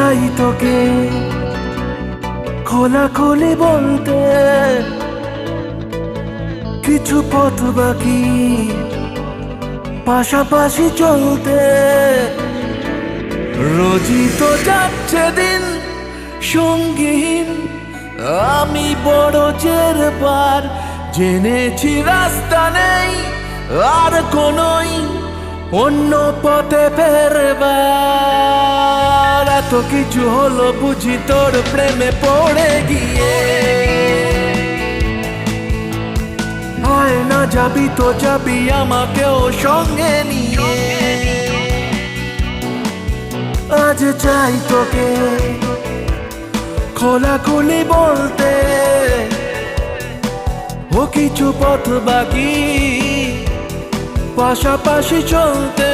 চাই তোকে খোলাখুলি বলতে, কিছু পথ বাকি পাশাপাশি চলতে। রোজই তো যাচ্ছে দিন সঙ্গীহীন, আমি বড় জেরবার জেনেছি রাস্তা নেই আর কোনোই অন্য পথে ফেরবার। এত কিছু হলো বুঝি তোর প্রেমে পড়ে গিয়ে, হয় না যাবি তো যাবি আমাকেও সঙ্গে নিয়ে। আজ চাই তোকে খোলাখুলি বলতে, ও কিছু পথ বাকি পাশাপাশি চলতে।